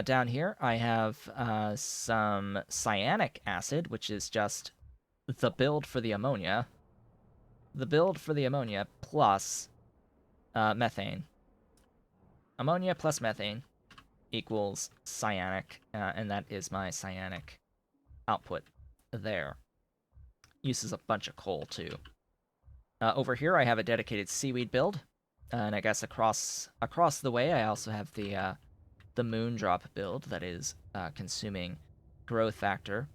Down here, I have some cyanic acid, which is just the build for the ammonia. The build for the ammonia plus methane. Ammonia plus methane equals cyanic, and that is my cyanic output there. Uses a bunch of coal, too. Over here, I have a dedicated seaweed build, and I guess across the way, I also have the moondrop build that is consuming growth factor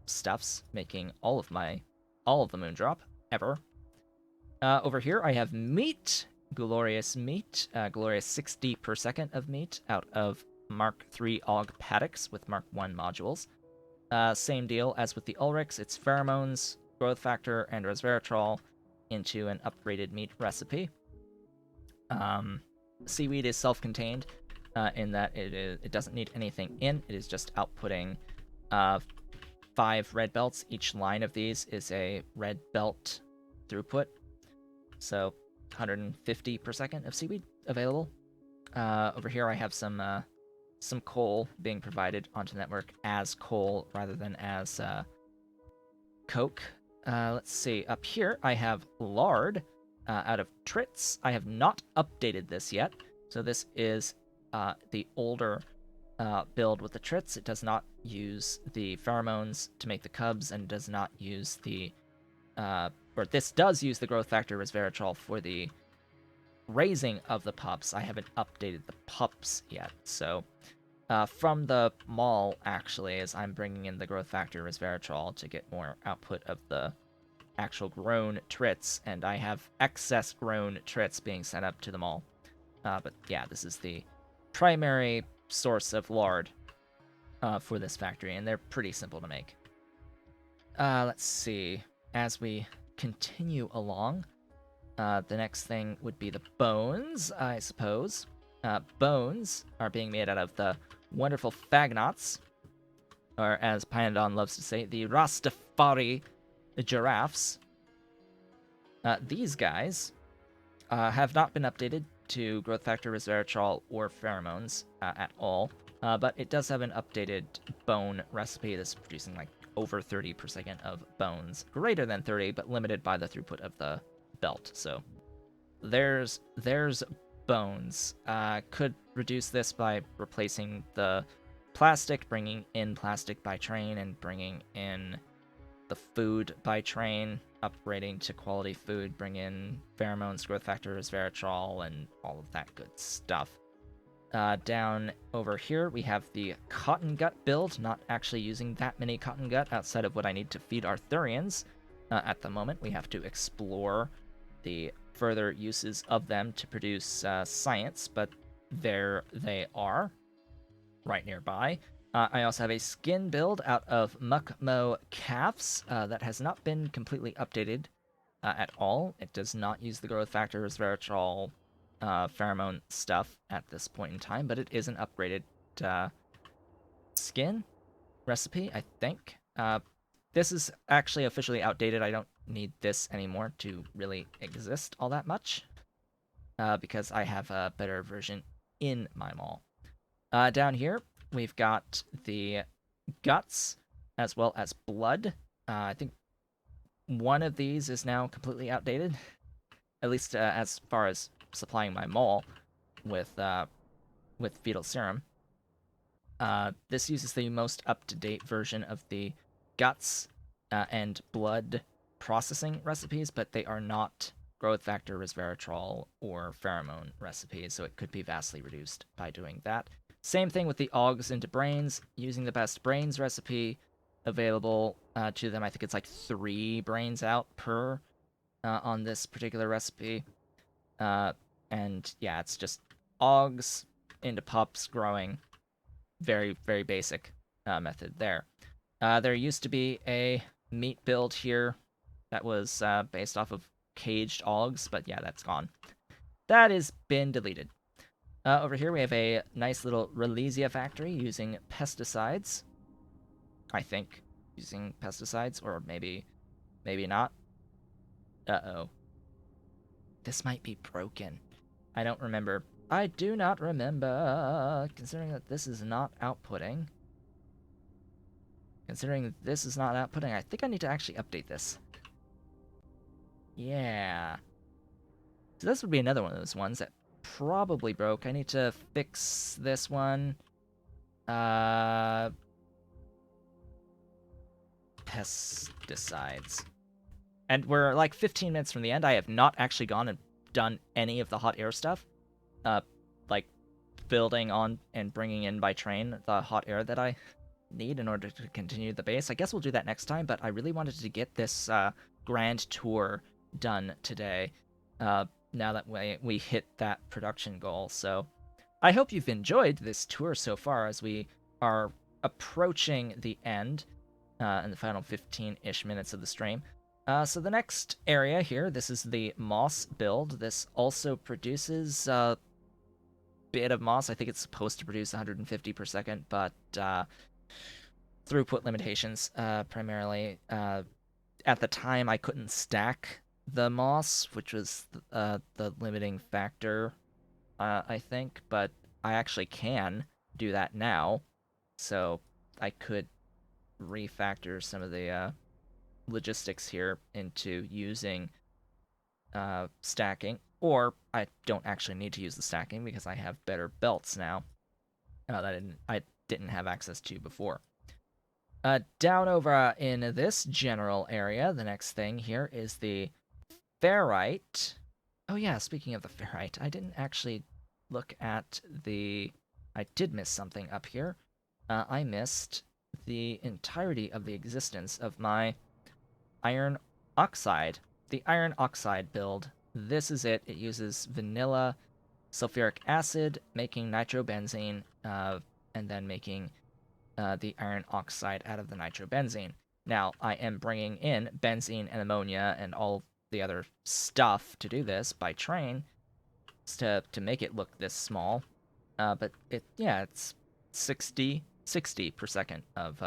stuffs, making all of the moondrop ever. Over here, I have meat, glorious meat, glorious 60 per second of meat out of Mark III AUG paddocks with Mark I modules. Same deal as with the Ulrichs, it's pheromones, growth factor, and resveratrol into an upgraded meat recipe. Seaweed is self-contained in that it doesn't need anything in. It is just outputting 5 red belts. Each line of these is a red belt throughput. So 150 per second of seaweed available. Over here I have some coal being provided onto the network as coal rather than as coke. Let's see. Up here I have lard out of trits. I have not updated this yet. So this is the older build with the trits. It does not use the pheromones to make the cubs and does not use the or this does use the growth factor resveratrol for the raising of the pups. I haven't updated the pups yet. So from the mall, actually, as I'm bringing in the growth factor resveratrol to get more output of the actual grown trits, and I have excess grown trits being sent up to the mall. But yeah, this is the primary source of lard for this factory, and they're pretty simple to make. Let's see. As we continue along, the next thing would be the bones, I suppose. Bones are being made out of the wonderful fagnots, or as Pyandon loves to say, the Rastafari giraffes. These guys have not been updated to growth factor resveratrol or pheromones at all, but it does have an updated bone recipe that's producing like over 30 per second of bones, greater than 30, but limited by the throughput of the belt. So there's bones. Could reduce this by replacing the plastic, bringing in plastic by train, and bringing in the food by train, upgrading to quality food, bring in pheromones, growth factor, resveratrol, and all of that good stuff. Down over here, we have the cotton gut build, not actually using that many cotton gut outside of what I need to feed our Thurians. At the moment, we have to explore the further uses of them to produce science, but there they are, right nearby. I also have a skin build out of Muckmo calves that has not been completely updated at all. It does not use the growth factor, resveratrol, pheromone stuff at this point in time, but it is an upgraded skin recipe, I think. This is actually officially outdated. I don't need this anymore to really exist all that much because I have a better version in my mall. Down here, we've got the guts as well as blood. I think one of these is now completely outdated, at least as far as supplying my mall with fetal serum. This uses the most up-to-date version of the guts and blood processing recipes, but they are not growth factor, resveratrol, or pheromone recipes, so it could be vastly reduced by doing that. Same thing with the augs into brains, using the best brains recipe available to them. I think it's like 3 brains out per on this particular recipe. And yeah, it's just augs into pups growing. Very, very basic method there. There used to be a meat build here that was based off of caged augs, but yeah, that's gone. That has been deleted. Over here we have a nice little Relesia factory using pesticides. I think using pesticides, or maybe not. Uh-oh. This might be broken. I don't remember. I do not remember, considering that this is not outputting. Considering this is not outputting, I think I need to actually update this. Yeah. So this would be another one of those ones that probably broke. I need to fix this one. Pesticides. And we're like 15 minutes from the end. I have not actually gone and done any of the hot air stuff. Like building on and bringing in by train the hot air that I need in order to continue the base. I guess we'll do that next time, but I really wanted to get this grand tour done today. Now that we hit that production goal. So I hope you've enjoyed this tour so far as we are approaching the end in the final 15-ish minutes of the stream. So the next area here, this is the moss build. This also produces a bit of moss. I think it's supposed to produce 150 per second, but throughput limitations primarily. At the time, I couldn't stack the moss, which was the limiting factor, I think, but I actually can do that now, so I could refactor some of the logistics here into using stacking, or I don't actually need to use the stacking because I have better belts now that I didn't have access to before. Down over in this general area, the next thing here is the ferrite. Oh yeah, speaking of the ferrite, I didn't actually look at the... I did miss something up here. I missed the entirety of the existence of my iron oxide. The iron oxide build. This is it. It uses vanilla sulfuric acid, making nitrobenzene, and then making the iron oxide out of the nitrobenzene. Now, I am bringing in benzene and ammonia and all the other stuff to do this by train to make it look this small. But it's 60 per second of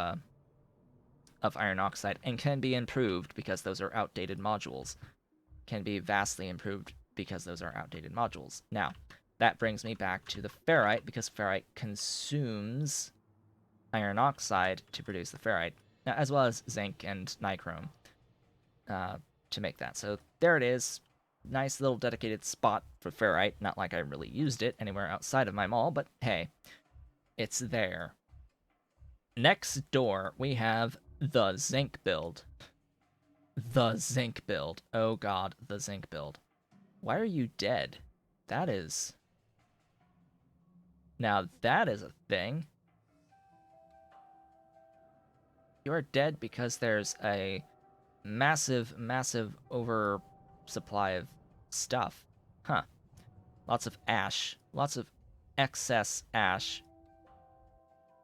iron oxide, and can be improved because those are outdated modules. Can be vastly improved because those are outdated modules. Now, that brings me back to the ferrite, because ferrite consumes iron oxide to produce the ferrite, as well as zinc and nichrome to make that. So there it is. Nice little dedicated spot for ferrite. Not like I really used it anywhere outside of my mall, but hey, it's there. Next door, we have the zinc build. The zinc build. Oh god, the zinc build. Why are you dead? That is... Now that is a thing. You are dead because there's a massive oversupply of stuff. Huh. Lots of ash. Lots of excess ash.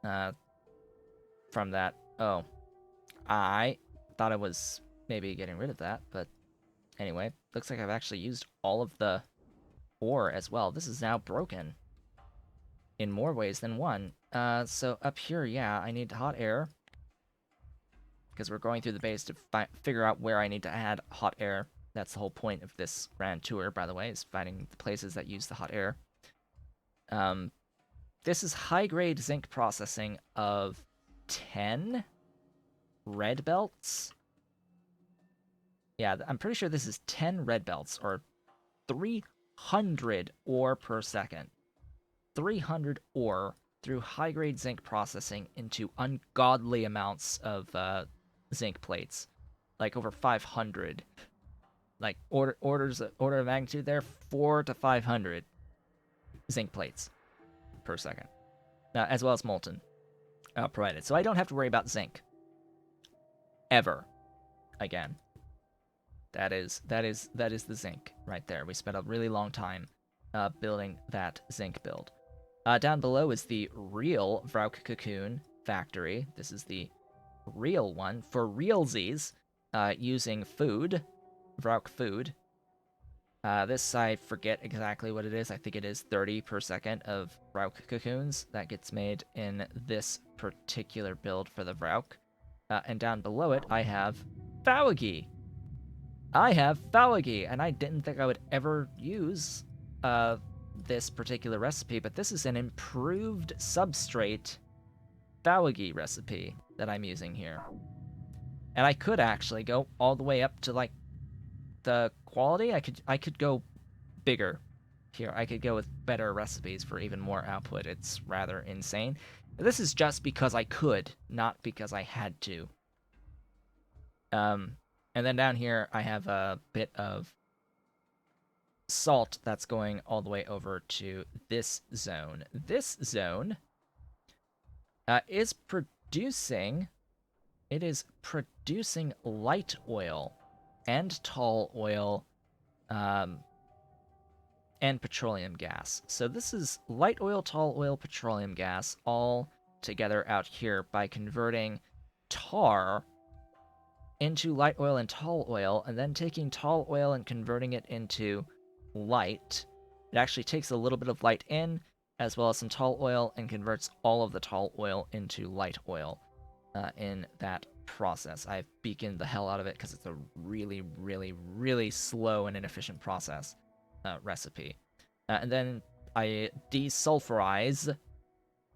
From that. Oh. I thought I was maybe getting rid of that, but anyway, looks like I've actually used all of the ore as well. This is now broken in more ways than one. So up here, yeah, I need hot air, because we're going through the base to figure out where I need to add hot air. That's the whole point of this grand tour, by the way, is finding the places that use the hot air. This is high-grade zinc processing of 10 red belts. Yeah, I'm pretty sure this is 10 red belts, or 300 ore per second. 300 ore through high-grade zinc processing into ungodly amounts of zinc plates, like over 500. Like order of magnitude there, 400 to 500 zinc plates per second, as well as molten provided. So I don't have to worry about zinc ever again. That is the zinc right there. We spent a really long time building that zinc build. Down below is the real Vrauk Cocoon factory. This is the real one for realsies, using food, Vrauk food. This, I forget exactly what it is. I think it is 30 per second of Vrauk cocoons that gets made in this particular build for the Vrauk. And down below it, I have Fawagi. I have Fawagi, and I didn't think I would ever use this particular recipe, but this is an improved substrate Thawagi recipe that I'm using here. And I could actually go all the way up to like the quality. I could go bigger here. I could go with better recipes for even more output. It's rather insane. This is just because I could, not because I had to. And then down here I have a bit of salt that's going all the way over to this zone. This zone is producing. It is producing light oil and tall oil and petroleum gas. So this is light oil, tall oil, petroleum gas all together out here by converting tar into light oil and tall oil, and then taking tall oil and converting it into light. It actually takes a little bit of light in, as well as some tall oil, and converts all of the tall oil into light oil in that process. I've beaconed the hell out of it because it's a really, really, really slow and inefficient process recipe. And then I desulfurize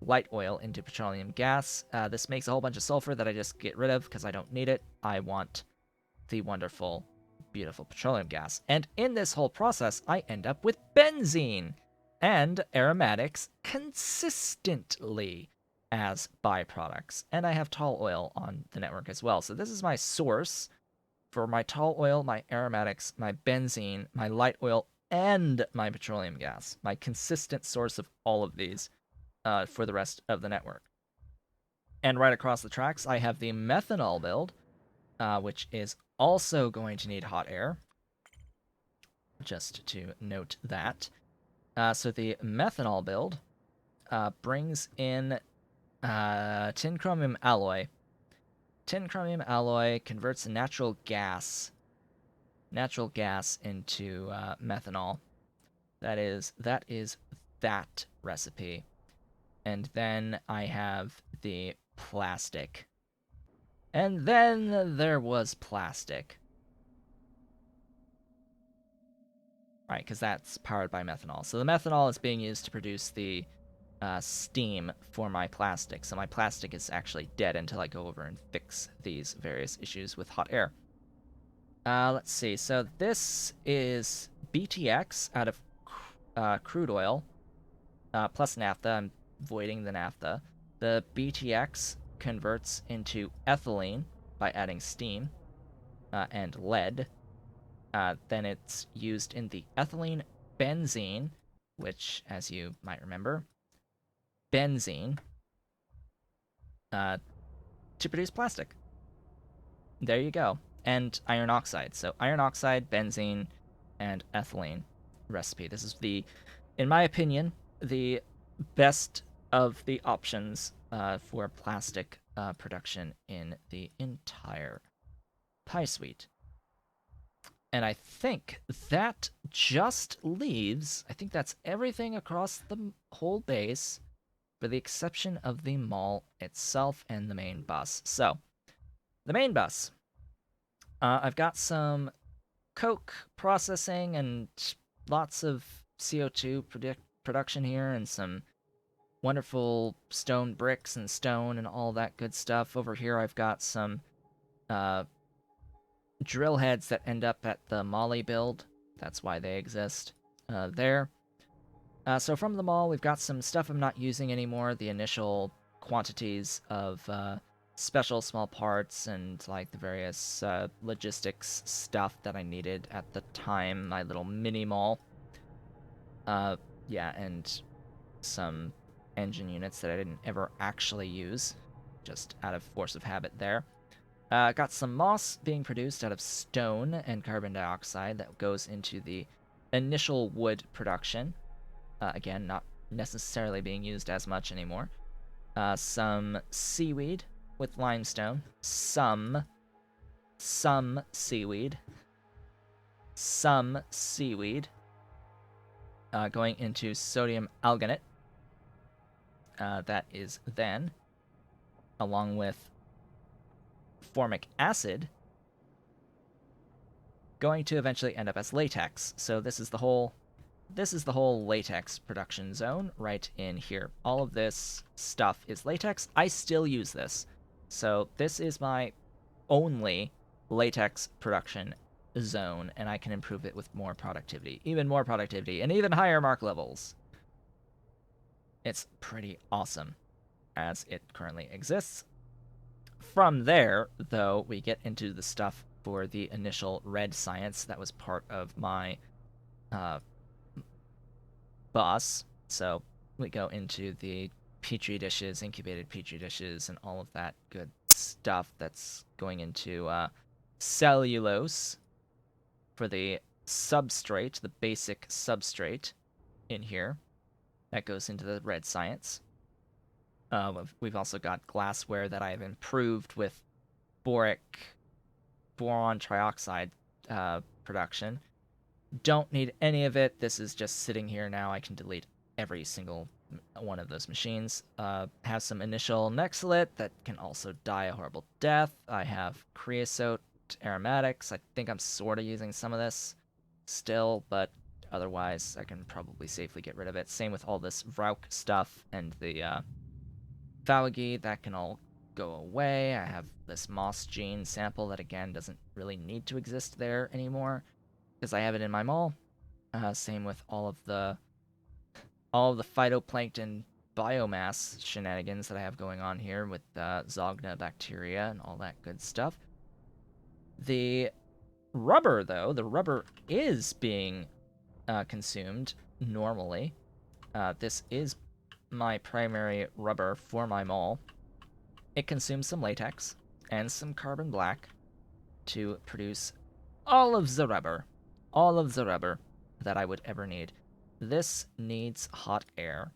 light oil into petroleum gas. This makes a whole bunch of sulfur that I just get rid of because I don't need it. I want the wonderful, beautiful petroleum gas. And in this whole process, I end up with benzene and aromatics consistently as byproducts. And I have tall oil on the network as well. So this is my source for my tall oil, my aromatics, my benzene, my light oil, and my petroleum gas. My consistent source of all of these for the rest of the network. And right across the tracks, I have the methanol build, which is also going to need hot air. Just to note that. So the methanol build brings in tin chromium alloy. Tin chromium alloy converts natural gas into methanol. That is that recipe. And then I have the plastic. And then there was plastic. Right, because that's powered by methanol. So the methanol is being used to produce the steam for my plastic. So my plastic is actually dead until I go over and fix these various issues with hot air. Let's see. So this is BTX out of crude oil plus naphtha. I'm voiding the naphtha. The BTX converts into ethylene by adding steam and lead. Then it's used in the ethylene benzene, which, as you might remember, benzene to produce plastic. There you go. And iron oxide. So iron oxide, benzene, and ethylene recipe. This is in my opinion, the best of the options for plastic production in the entire pie suite. And I think that just leaves, I think that's everything across the whole base, for the exception of the mall itself and the main bus. So, the main bus. I've got some coke processing and lots of CO2 production here, and some wonderful stone bricks and stone and all that good stuff. Over here I've got some drill heads that end up at the Molly build. That's why they exist there. So from the mall, we've got some stuff I'm not using anymore. The initial quantities of special small parts and like the various logistics stuff that I needed at the time. My little mini mall. Yeah, and some engine units that I didn't ever actually use, just out of force of habit there. Got some moss being produced out of stone and carbon dioxide that goes into the initial wood production. Again, not necessarily being used as much anymore. Some seaweed with limestone. Some seaweed. Some seaweed. Going into sodium alginate. That is then, along with formic acid, going to eventually end up as latex. So this is the whole this is the whole latex production zone right in here. All of this stuff is latex. I still use this. So this is my only latex production zone, and I can improve it with more productivity, and even higher mark levels. It's pretty awesome as it currently exists. From there, though, we get into the stuff for the initial red science that was part of my bus. So we go into the petri dishes, incubated petri dishes, and all of that good stuff that's going into cellulose for the substrate, the basic substrate in here. That goes into the red science. We've also got glassware that I've improved with boron trioxide production. Don't need any of it. This is just sitting here now. I can delete every single one of those machines. Have some initial Nexalit that can also die a horrible death. I have creosote aromatics. I think I'm sort of using some of this still, but otherwise I can probably safely get rid of it. Same with all this Vrauk stuff and the Phalagi. That can all go away. I have this moss gene sample that again doesn't really need to exist there anymore because I have it in my mall. Same with all of the phytoplankton biomass shenanigans that I have going on here with Zogna bacteria and all that good stuff. The rubber, though, the rubber is being consumed normally. This is my primary rubber for my mall. It consumes some latex and some carbon black to produce all of the rubber that I would ever need. This needs hot air.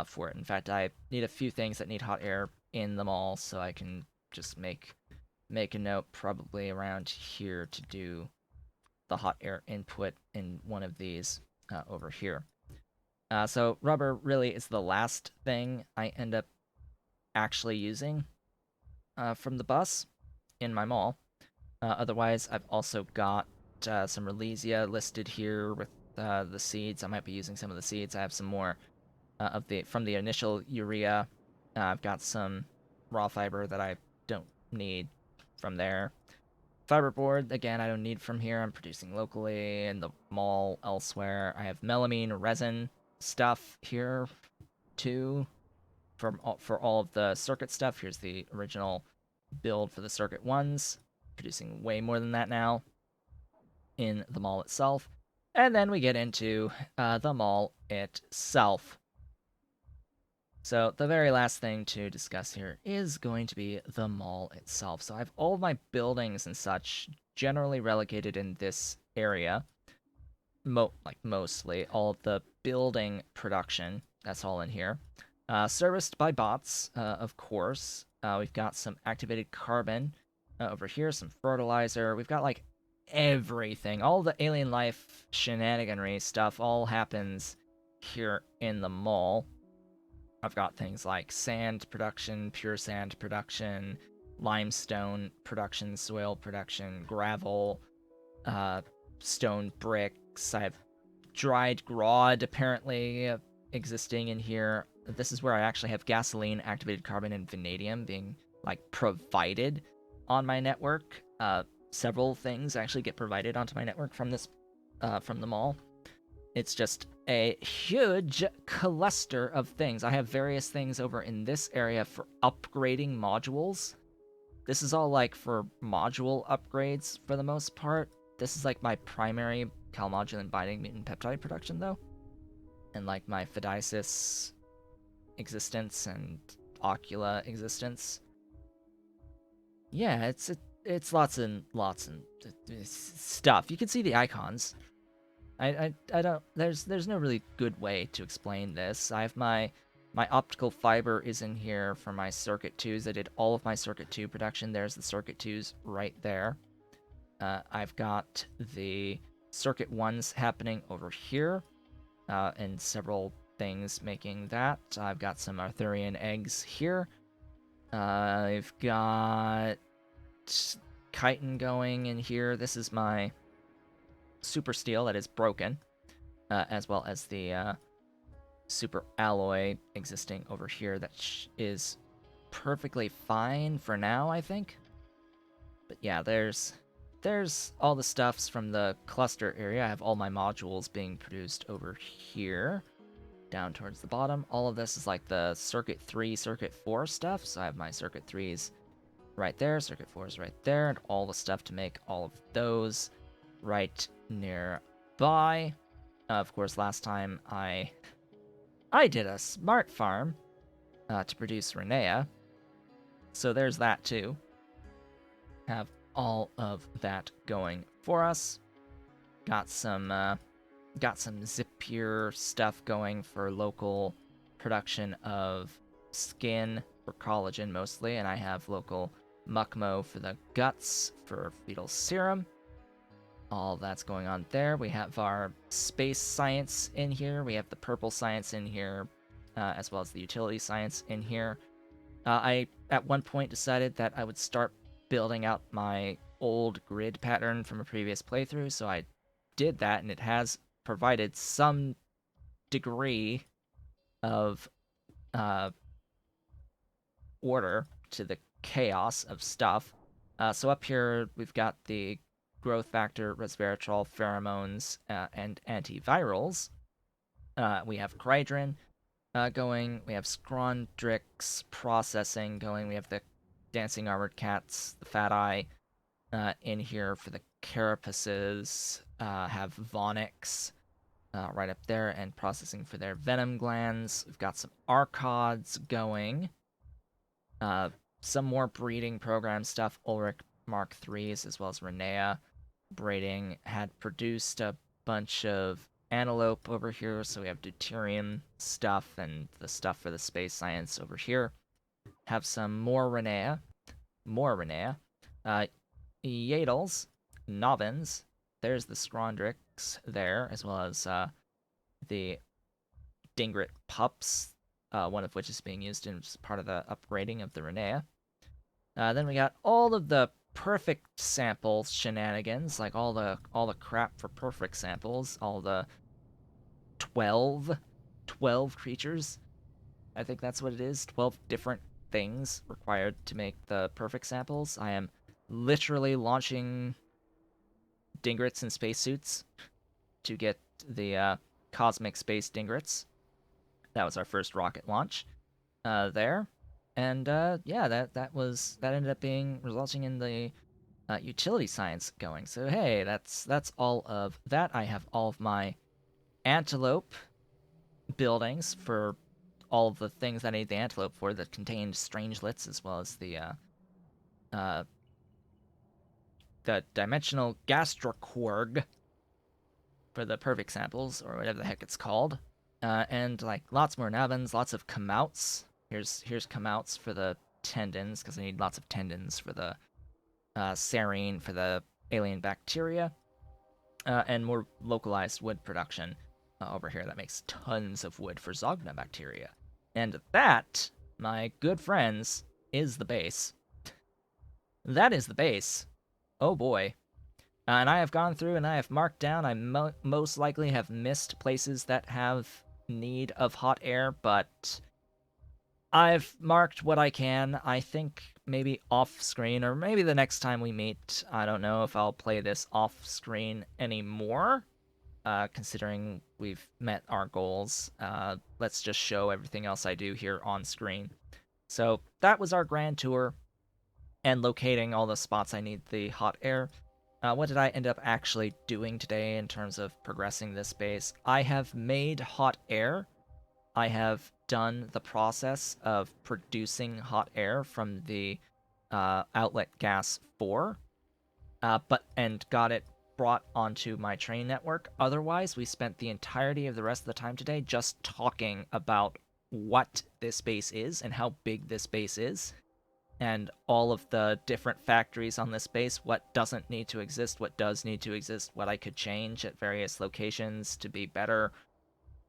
For it. In fact, I need a few things that need hot air in the mall, so I can just make a note probably around here to do the hot air input in one of these over here. So rubber really is the last thing I end up actually using from the bus in my mall. Otherwise, I've also got some Relesia listed here with the seeds. I might be using some of the seeds. I have some more from the initial urea. I've got some raw fiber that I don't need from there. Fiberboard, again, I don't need from here. I'm producing locally in the mall elsewhere. I have melamine resin stuff here too for all of the circuit stuff. Here's the original build for the circuit ones. Producing way more than that now in the mall itself. And then we get into the mall itself. So the very last thing to discuss here is going to be the mall itself. So I have all of my buildings and such generally relegated in this area. Mostly. All of the building production, that's all in here. Serviced by bots, of course. We've got some activated carbon over here, some fertilizer. We've got like everything. All the alien life shenaniganry stuff all happens here in the mall. I've got things like sand production, pure sand production, limestone production, soil production, gravel, stone bricks. I have dried grod apparently existing in here. This is where I actually have gasoline, activated carbon, and vanadium being like provided on my network. Several things actually get provided onto my network from this, from the mall. It's just a huge cluster of things. I have various things over in this area for upgrading modules. This is all like for module upgrades for the most part. This is like my primary calmodulin binding mutant peptide production though. And like my Phaediasis existence and Ocula existence. Yeah, it's lots and lots and stuff. You can see the icons. I don't. There's no really good way to explain this. I have my optical fiber is in here for my circuit 2s. I did all of my circuit 2 production. There's the circuit 2s right there. I've got the circuit 1s happening over here, and several things making that. I've got some Arthurian eggs here. I've got chitin going in here. This is my super steel that is broken, as well as the super alloy existing over here that is perfectly fine for now, I think. But yeah, there's all the stuffs from the cluster area. I have all my modules being produced over here, down towards the bottom. All of this is like the Circuit 3, Circuit 4 stuff. So I have my Circuit 3s right there, Circuit 4s right there, and all the stuff to make all of those right nearby. Of course, last time I did a smart farm to produce Renea, so there's that too. Have all of that going for us. Got some Zippier stuff going for local production of skin for collagen mostly, and I have local Muckmo for the guts for fetal serum. All that's going on there. We have our space science in here. We have the purple science in here, as well as the utility science in here. I, at one point, decided that I would start building out my old grid pattern from a previous playthrough, so I did that, and it has provided some degree of order to the chaos of stuff. So up here, we've got the growth factor, resveratrol, pheromones, and antivirals. We have Cridrin going. We have Scrondrix processing going. We have the dancing armored cats, the fat eye in here for the carapaces. Have Vonix right up there and processing for their venom glands. We've got some Archods going. Some more breeding program stuff. Ulrich Mark IIIs as well as Renea breeding had produced a bunch of antelope over here, so we have deuterium stuff and the stuff for the space science over here. Have some more Renea. Yadels, Novins. There's the Scrondrix there, as well as the Dingrit pups, one of which is being used as part of the upgrading of the Renea. Then we got all of the perfect sample shenanigans, like all the crap for perfect samples, all the 12 creatures. I think that's what it is. 12 different things required to make the perfect samples. I am literally launching Dingrits in spacesuits to get the cosmic space Dingrits. That was our first rocket launch there. And yeah, that ended up being resulting in the utility science going. So hey, that's all of that. I have all of my antelope buildings for all of the things that I need the antelope for that contained strangelets, as well as the dimensional gastroquarg for the perfect samples, or whatever the heck it's called. And like lots more navins, lots of kamouts. Here's kamouts for the tendons, because I need lots of tendons for the serine for the alien bacteria, and more localized wood production over here that makes tons of wood for Zogna bacteria. And that, my good friends, is the base. That is the base. Oh boy. And I have gone through and I have marked down. I most likely have missed places that have need of hot air, but I've marked what I can. I think maybe off screen, or maybe the next time we meet, I don't know if I'll play this off screen anymore, considering we've met our goals. Let's just show everything else I do here on screen. So that was our grand tour and locating all the spots I need the hot air. What did I end up actually doing today in terms of progressing this base? I have made hot air. I have done the process of producing hot air from the outlet gas 4, and got it brought onto my train network. Otherwise, we spent the entirety of the rest of the time today just talking about what this base is and how big this base is, and all of the different factories on this base, what doesn't need to exist, what does need to exist, what I could change at various locations to be better,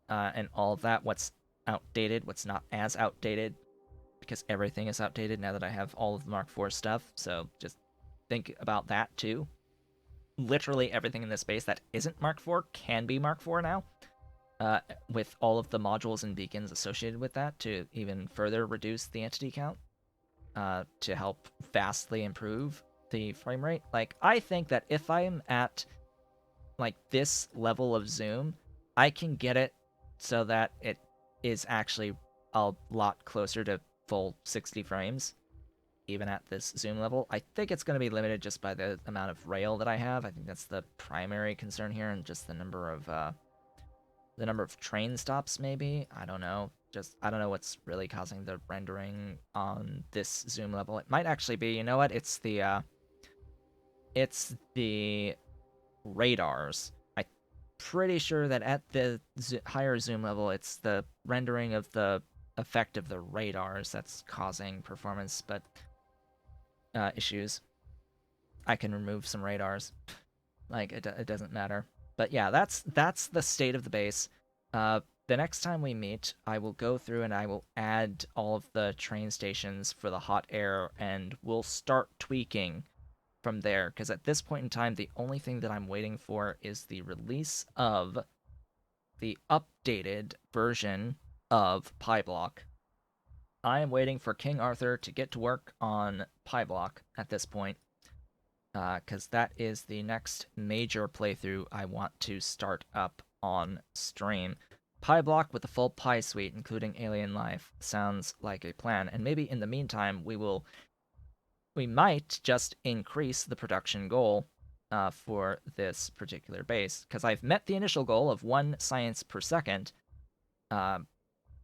and all of that, what's outdated, what's not as outdated, because everything is outdated now that I have all of the Mark IV stuff, so just think about that too. Literally everything in this space that isn't Mark IV can be Mark IV now, with all of the modules and beacons associated with that to even further reduce the entity count, to help vastly improve the frame rate. Like, I think that if I'm at like this level of zoom, I can get it so that it is actually a lot closer to full 60 frames, even at this zoom level. I think it's going to be limited just by the amount of rail that I have. I think that's the primary concern here, and just the number of train stops, maybe. I don't know. I don't know what's really causing the rendering on this zoom level. It might actually be, you know what? It's the radars. I'm pretty sure that at the higher zoom level, it's the rendering of the effect of the radars that's causing performance issues. I can remove some radars. Like, it doesn't matter. But yeah, that's the state of the base. The next time we meet, I will go through and I will add all of the train stations for the hot air, and we'll start tweaking from there, because at this point in time, the only thing that I'm waiting for is the release of the updated version of Pyblock. I am waiting for King Arthur to get to work on Pyblock at this point, because that is the next major playthrough I want to start up on stream. Pyblock with the full Pie suite, including Alien Life, sounds like a plan, and maybe in the meantime we might just increase the production goal for this particular base, because I've met the initial goal of 1 science per second. I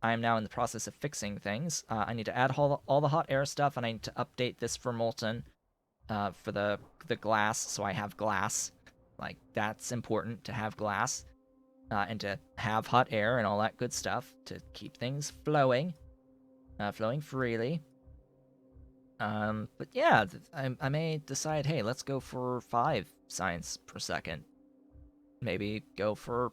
am now in the process of fixing things. I need to add all the hot air stuff, and I need to update this for Molten for the glass, so I have glass. Like, that's important to have glass, and to have hot air and all that good stuff to keep things flowing freely. But yeah, I may decide, hey, let's go for 5 science per second. Maybe go for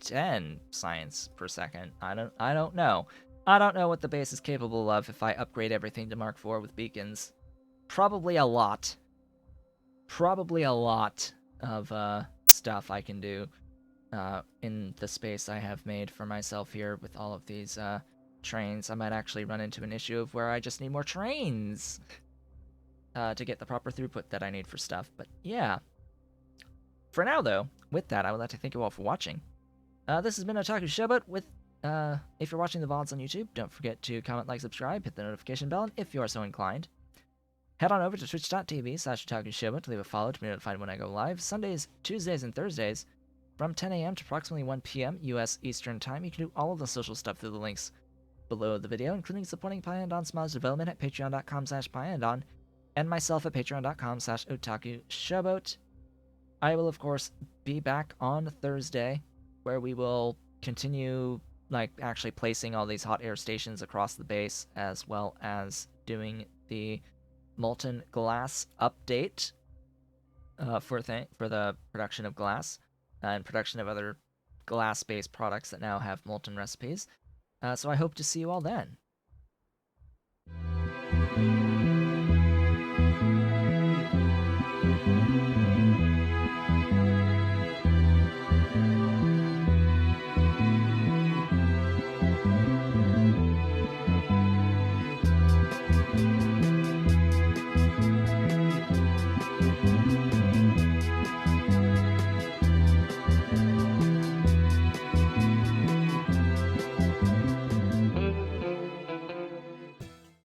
10 science per second. I don't know. I don't know what the base is capable of if I upgrade everything to Mark IV with beacons. Probably a lot. Probably a lot of stuff I can do in the space I have made for myself here with all of these trains. I might actually run into an issue of where I just need more trains to get the proper throughput that I need for stuff. But yeah. For now, though, with that, I would like to thank you all for watching. This has been Otaku Showboat. If you're watching the VODs on YouTube, don't forget to comment, like, subscribe, hit the notification bell, and if you are so inclined, head on over to twitch.tv/OtakuShowboat to leave a follow to be notified when I go live. Sundays, Tuesdays, and Thursdays from 10 a.m. to approximately 1 p.m. U.S. Eastern Time. You can do all of the social stuff through the links below the video, including supporting Pyandon Smiles development at patreon.com/Pyandon, and myself at patreon.com/OtakuShowboat. I will, of course, be back on Thursday, where we will continue, like, actually placing all these hot air stations across the base, as well as doing the Molten Glass update for the production of glass and production of other glass-based products that now have Molten recipes. So I hope to see you all then.